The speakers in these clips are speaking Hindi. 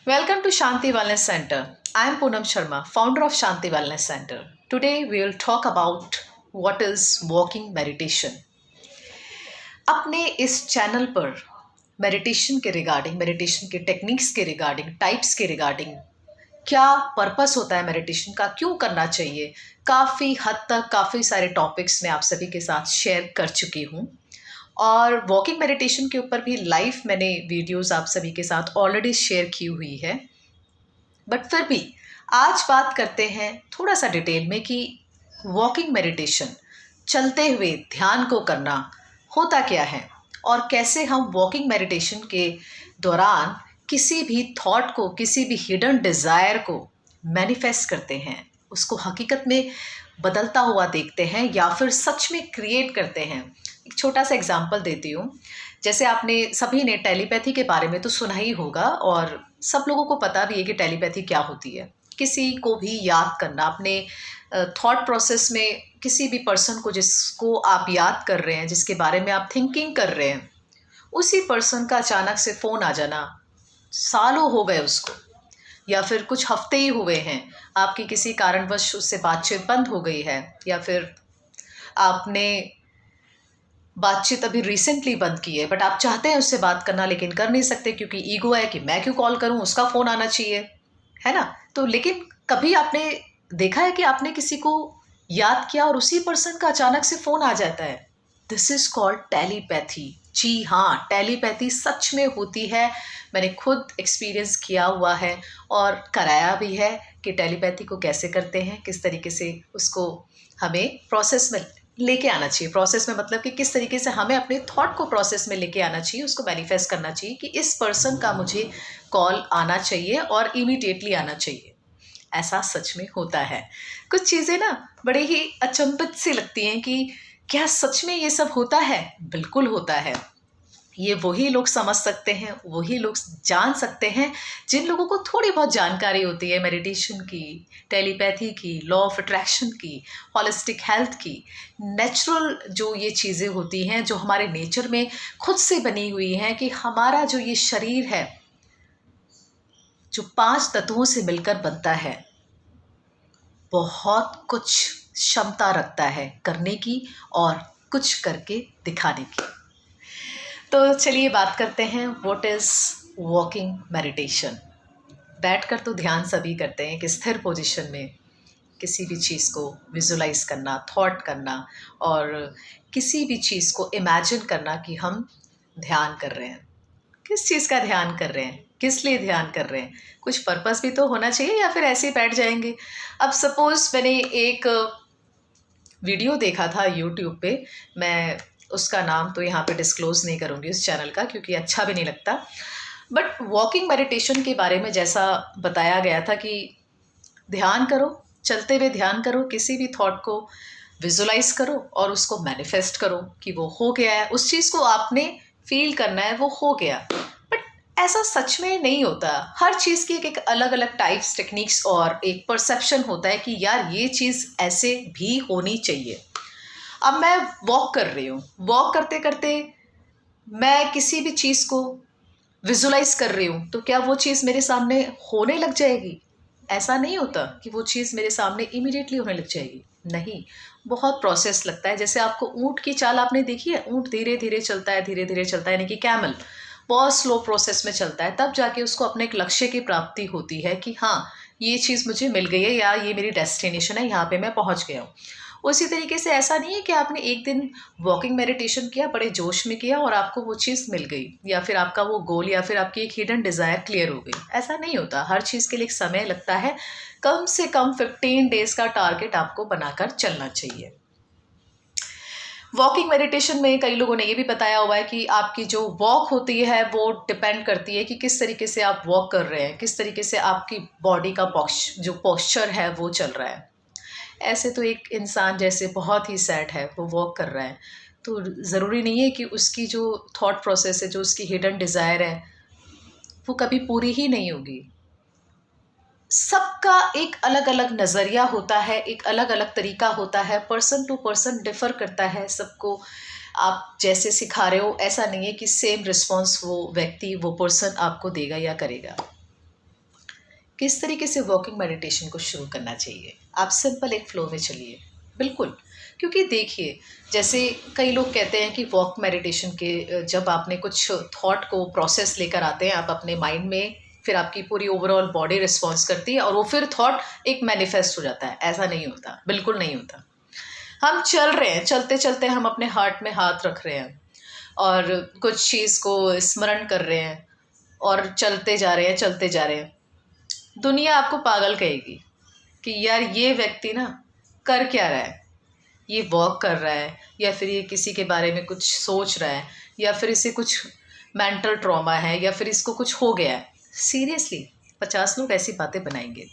Welcome to Shanti Wellness Center. I am Poonam Sharma, founder of Shanti Wellness Center. Today we will talk about what is walking meditation. अपने इस चैनल पर मेडिटेशन के टेक्निक्स के रिगार्डिंग टाइप्स के रिगार्डिंग क्या पर्पस होता है मेडिटेशन का, क्यों करना चाहिए, काफ़ी हद तक काफ़ी सारे टॉपिक्स मैं आप सभी के साथ शेयर कर चुकी हूँ। और वॉकिंग मेडिटेशन के ऊपर भी लाइव मैंने वीडियोस आप सभी के साथ ऑलरेडी शेयर की हुई है। बट फिर भी आज बात करते हैं थोड़ा सा डिटेल में कि वॉकिंग मेडिटेशन चलते हुए ध्यान को करना होता क्या है और कैसे हम वॉकिंग मेडिटेशन के दौरान किसी भी थॉट को, किसी भी हिडन डिज़ायर को मैनिफेस्ट करते हैं, उसको हकीकत में बदलता हुआ देखते हैं या फिर सच में क्रिएट करते हैं। एक छोटा सा एग्जांपल देती हूँ। जैसे आपने सभी ने टेलीपैथी के बारे में तो सुना ही होगा और सब लोगों को पता भी है कि टेलीपैथी क्या होती है। किसी को भी याद करना, अपने थॉट प्रोसेस में किसी भी पर्सन को जिसको आप याद कर रहे हैं, जिसके बारे में आप थिंकिंग कर रहे हैं, उसी पर्सन का अचानक से फ़ोन आ जाना, सालों हो गए उसको या फिर कुछ हफ्ते ही हुए हैं, आपकी किसी कारणवश उससे बातचीत बंद हो गई है या फिर आपने बातचीत अभी रिसेंटली बंद की है बट आप चाहते हैं उससे बात करना लेकिन कर नहीं सकते क्योंकि ईगो है कि मैं क्यों कॉल करूं, उसका फ़ोन आना चाहिए, है ना। तो लेकिन कभी आपने देखा है कि आपने किसी को याद किया और उसी पर्सन का अचानक से फ़ोन आ जाता है। This is called telepathy. जी हाँ, टेलीपैथी सच में होती है। मैंने खुद एक्सपीरियंस किया हुआ है और कराया भी है कि टेलीपैथी को कैसे करते हैं, किस तरीके से उसको हमें प्रोसेस में लेके आना चाहिए। प्रोसेस में मतलब कि किस तरीके से हमें अपने थॉट को प्रोसेस में लेके आना चाहिए, उसको मैनिफेस्ट करना चाहिए कि इस पर्सन का मुझे कॉल आना चाहिए और इमीडिएटली आना चाहिए। ऐसा सच में होता है। कुछ चीज़ें ना बड़े ही अचंभित सी लगती हैं कि क्या सच में ये सब होता है? बिल्कुल होता है। ये वही लोग समझ सकते हैं, वही लोग जान सकते हैं जिन लोगों को थोड़ी बहुत जानकारी होती है मेडिटेशन की, टेलीपैथी की, लॉ ऑफ अट्रैक्शन की, हॉलिस्टिक हेल्थ की, नेचुरल जो ये चीज़ें होती हैं जो हमारे नेचर में खुद से बनी हुई हैं कि हमारा जो ये शरीर है जो 5 तत्वों से मिलकर बनता है, बहुत कुछ क्षमता रखता है करने की और कुछ करके दिखाने की। तो चलिए बात करते हैं व्हाट इज़ वॉकिंग मेडिटेशन। बैठकर तो ध्यान सभी करते हैं, एक स्थिर पोजीशन में किसी भी चीज़ को विजुलाइज करना, थॉट करना और किसी भी चीज़ को इमेजिन करना कि हम ध्यान कर रहे हैं। किस चीज़ का ध्यान कर रहे हैं, किस लिए ध्यान कर रहे हैं, कुछ पर्पस भी तो होना चाहिए या फिर ऐसे ही बैठ जाएंगे। अब सपोज़ मैंने एक वीडियो देखा था यूट्यूब पे, मैं उसका नाम तो यहाँ पे डिस्क्लोज़ नहीं करूँगी उस चैनल का क्योंकि अच्छा भी नहीं लगता। बट वॉकिंग मेडिटेशन के बारे में जैसा बताया गया था कि ध्यान करो, चलते हुए ध्यान करो, किसी भी थॉट को विजुलाइज करो और उसको मैनिफेस्ट करो कि वो हो गया है, उस चीज़ को आपने फील करना है, वो हो गया। बट ऐसा सच में नहीं होता। हर चीज़ की एक अलग अलग टाइप्स, टेक्निक्स और एक परसेप्शन होता है कि यार ये चीज़ ऐसे भी होनी चाहिए। अब मैं वॉक कर रही हूँ, वॉक करते करते मैं किसी भी चीज़ को विजुलाइज कर रही हूँ तो क्या वो चीज़ मेरे सामने होने लग जाएगी? ऐसा नहीं होता कि वो चीज़ मेरे सामने इमीडिएटली होने लग जाएगी। नहीं, बहुत प्रोसेस लगता है। जैसे आपको ऊँट की चाल आपने देखी है, ऊँट धीरे धीरे चलता है, धीरे धीरे चलता है, यानी कि कैमल बहुत स्लो प्रोसेस में चलता है, तब जाके उसको अपने एक लक्ष्य की प्राप्ति होती है कि हाँ, ये चीज़ मुझे मिल गई है या ये मेरी डेस्टिनेशन है, यहाँ पे मैं पहुँच गया हूँ। उसी तरीके से ऐसा नहीं है कि आपने एक दिन वॉकिंग मेडिटेशन किया, बड़े जोश में किया और आपको वो चीज़ मिल गई या फिर आपका वो गोल या फिर आपकी एक हिडन डिज़ायर क्लियर हो गई। ऐसा नहीं होता। हर चीज़ के लिए एक समय लगता है। कम से कम 15 डेज़ का टारगेट आपको बनाकर चलना चाहिए। वॉकिंग मेडिटेशन में कई लोगों ने ये भी बताया हुआ है कि आपकी जो वॉक होती है वो डिपेंड करती है कि किस तरीके से आप वॉक कर रहे हैं, किस तरीके से आपकी बॉडी का जो पोस्चर है वो चल रहा है। ऐसे तो एक इंसान जैसे बहुत ही सैड है, वो वॉक कर रहा है, तो ज़रूरी नहीं है कि उसकी जो थॉट प्रोसेस है, जो उसकी हिडन डिज़ायर है, वो कभी पूरी ही नहीं होगी। सबका एक अलग अलग नज़रिया होता है, एक अलग अलग तरीका होता है, पर्सन टू पर्सन डिफ़र करता है सबको। आप जैसे सिखा रहे हो ऐसा नहीं है कि सेम रिस्पॉन्स वो व्यक्ति, वो पर्सन आपको देगा या करेगा। किस तरीके से वॉकिंग मेडिटेशन को शुरू करना चाहिए। आप सिंपल एक फ्लो में चलिए, बिल्कुल। क्योंकि देखिए, जैसे कई लोग कहते हैं कि वॉक मेडिटेशन के जब आपने कुछ थॉट को प्रोसेस लेकर आते हैं आप अपने माइंड में, फिर आपकी पूरी ओवरऑल बॉडी रिस्पॉन्स करती है और वो फिर थॉट एक मैनिफेस्ट हो जाता है। ऐसा नहीं होता, बिल्कुल नहीं होता। हम चल रहे हैं, चलते चलते हम अपने हार्ट में हाथ रख रहे हैं और कुछ चीज़ को स्मरण कर रहे हैं और चलते जा रहे हैं, चलते जा रहे हैं। दुनिया आपको पागल कहेगी कि यार ये व्यक्ति ना कर क्या रहा है, ये वॉक कर रहा है या फिर ये किसी के बारे में कुछ सोच रहा है या फिर इसे कुछ मेंटल ट्रॉमा है या फिर इसको कुछ हो गया है। सीरियसली 50 लोग ऐसी बातें बनाएंगे।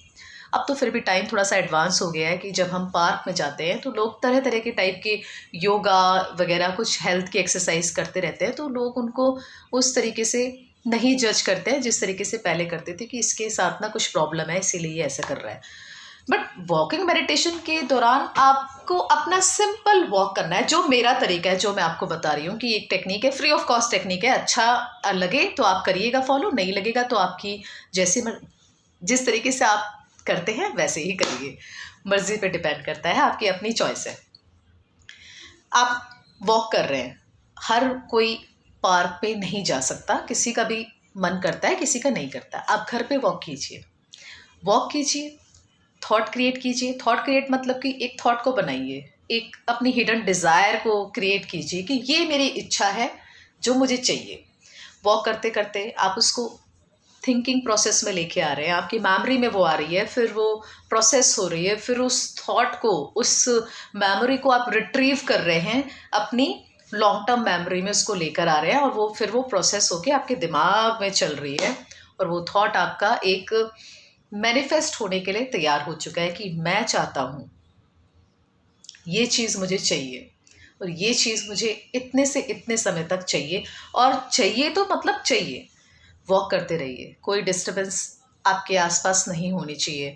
अब तो फिर भी टाइम थोड़ा सा एडवांस हो गया है कि जब हम पार्क में जाते हैं तो लोग तरह तरह के टाइप के योगा वगैरह कुछ हेल्थ की एक्सरसाइज करते रहते हैं, तो लोग उनको उस तरीके से नहीं जज करते हैं जिस तरीके से पहले करते थे कि इसके साथ ना कुछ प्रॉब्लम है इसीलिए ये ऐसा कर रहा है। बट वॉकिंग मेडिटेशन के दौरान आपको अपना सिंपल वॉक करना है, जो मेरा तरीका है, जो मैं आपको बता रही हूँ कि एक टेक्निक है, फ्री ऑफ कॉस्ट टेक्निक है। अच्छा लगे तो आप करिएगा फॉलो, नहीं लगेगा तो आपकी जैसे जिस तरीके से आप करते हैं वैसे ही करिए, मर्जी पे डिपेंड करता है, आपकी अपनी चॉइस है। आप वॉक कर रहे हैं, हर कोई पार्क पे नहीं जा सकता, किसी का भी मन करता है, किसी का नहीं करता। आप घर पे वॉक कीजिए, वॉक कीजिए, थॉट क्रिएट कीजिए। थॉट क्रिएट मतलब कि एक थॉट को बनाइए, एक अपनी हिडन डिज़ायर को क्रिएट कीजिए कि ये मेरी इच्छा है जो मुझे चाहिए। वॉक करते करते आप उसको थिंकिंग प्रोसेस में लेके आ रहे हैं, आपकी मेमोरी में वो आ रही है, फिर वो प्रोसेस हो रही है, फिर उस थॉट को, उस मेमोरी को आप रिट्रीव कर रहे हैं, अपनी लॉन्ग टर्म मेमोरी में उसको लेकर आ रहे हैं और वो फिर वो प्रोसेस होके आपके दिमाग में चल रही है और वो थॉट आपका एक मैनिफेस्ट होने के लिए तैयार हो चुका है कि मैं चाहता हूँ ये चीज़ मुझे चाहिए और ये चीज़ मुझे इतने से इतने समय तक चाहिए, और चाहिए तो मतलब चाहिए। वॉक करते रहिए, कोई डिस्टर्बेंस आपके आसपास नहीं होनी चाहिए।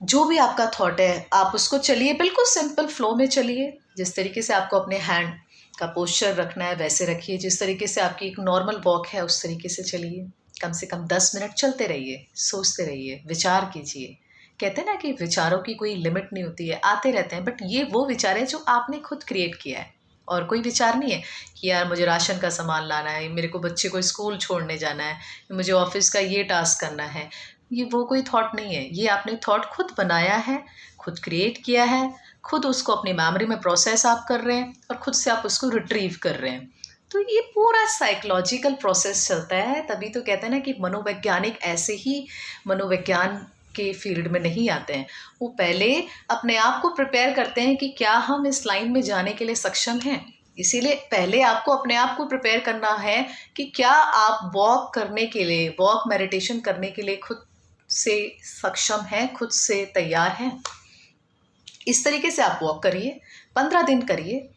जो भी आपका थॉट है आप उसको चलिए, बिल्कुल सिंपल फ्लो में चलिए। जिस तरीके से आपको अपने हैंड का पोस्चर रखना है वैसे रखिए, जिस तरीके से आपकी एक नॉर्मल वॉक है उस तरीके से चलिए। कम से कम 10 मिनट चलते रहिए, सोचते रहिए, विचार कीजिए। कहते हैं ना कि विचारों की कोई लिमिट नहीं होती है, आते रहते हैं, बट ये वो विचार है जो आपने खुद क्रिएट किया है और कोई विचार नहीं है कि यार मुझे राशन का सामान लाना है, मेरे को बच्चे को स्कूल छोड़ने जाना है, मुझे ऑफिस का ये टास्क करना है। ये वो कोई थॉट नहीं है, ये आपने थॉट खुद बनाया है, खुद क्रिएट किया है, खुद उसको अपनी मेमोरी में प्रोसेस आप कर रहे हैं और खुद से आप उसको रिट्रीव कर रहे हैं। तो ये पूरा साइकोलॉजिकल प्रोसेस चलता है, तभी तो कहते हैं ना कि मनोवैज्ञानिक ऐसे ही मनोविज्ञान के फील्ड में नहीं आते हैं। वो पहले अपने आप को प्रिपेयर करते हैं कि क्या हम इस लाइन में जाने के लिए सक्षम हैं। इसीलिए पहले आपको अपने आप को प्रिपेयर करना है कि क्या आप वॉक करने के लिए, वॉक मेडिटेशन करने के लिए खुद से सक्षम हैं, खुद से तैयार हैं। इस तरीके से आप वॉक करिए, 15 दिन करिए,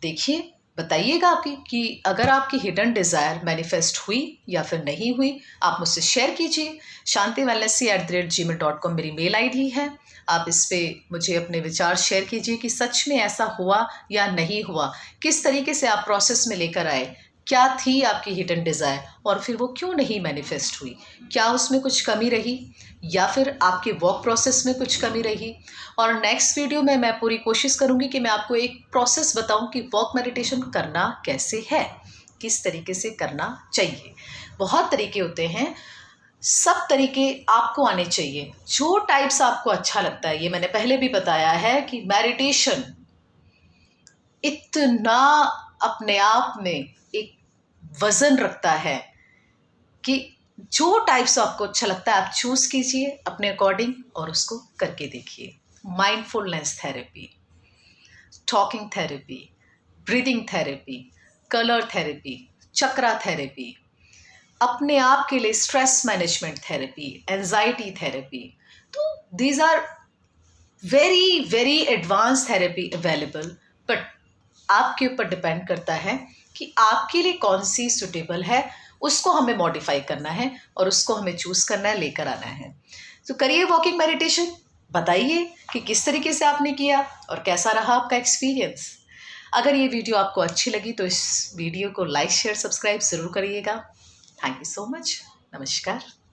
देखिए, बताइएगा आपकी कि अगर आपकी हिडन डिज़ायर मैनिफेस्ट हुई या फिर नहीं हुई। आप मुझसे शेयर कीजिए। shantiwellnessy@gmail.com मेरी मेल आईडी है। आप इस पे मुझे अपने विचार शेयर कीजिए कि सच में ऐसा हुआ या नहीं हुआ, किस तरीके से आप प्रोसेस में लेकर आए, क्या थी आपकी हिडन डिज़ायर और फिर वो क्यों नहीं मैनिफेस्ट हुई, क्या उसमें कुछ कमी रही या फिर आपके वॉक प्रोसेस में कुछ कमी रही। और नेक्स्ट वीडियो में मैं पूरी कोशिश करूंगी कि मैं आपको एक प्रोसेस बताऊं कि वॉक मेडिटेशन करना कैसे है, किस तरीके से करना चाहिए। बहुत तरीके होते हैं, सब तरीके आपको आने चाहिए, जो टाइप्स आपको अच्छा लगता है। ये मैंने पहले भी बताया है कि मेडिटेशन इतना अपने आप में एक वजन रखता है कि जो टाइप्स आपको अच्छा लगता है आप चूज कीजिए अपने अकॉर्डिंग और उसको करके देखिए। Mindfulness therapy, talking therapy, breathing therapy, colour therapy, chakra therapy, अपने आप के लिए stress management therapy, anxiety therapy. तो these are very very advance therapy available, but आपके ऊपर डिपेंड करता है कि आपके लिए कौन सी सुटेबल है। उसको हमें मॉडिफाई करना है और उसको हमें चूज़ करना है, लेकर आना है। तो करिए वॉकिंग मेडिटेशन, बताइए कि किस तरीके से आपने किया और कैसा रहा आपका एक्सपीरियंस। अगर ये वीडियो आपको अच्छी लगी तो इस वीडियो को लाइक शेयर सब्सक्राइब ज़रूर करिएगा। Thank you so much. नमस्कार।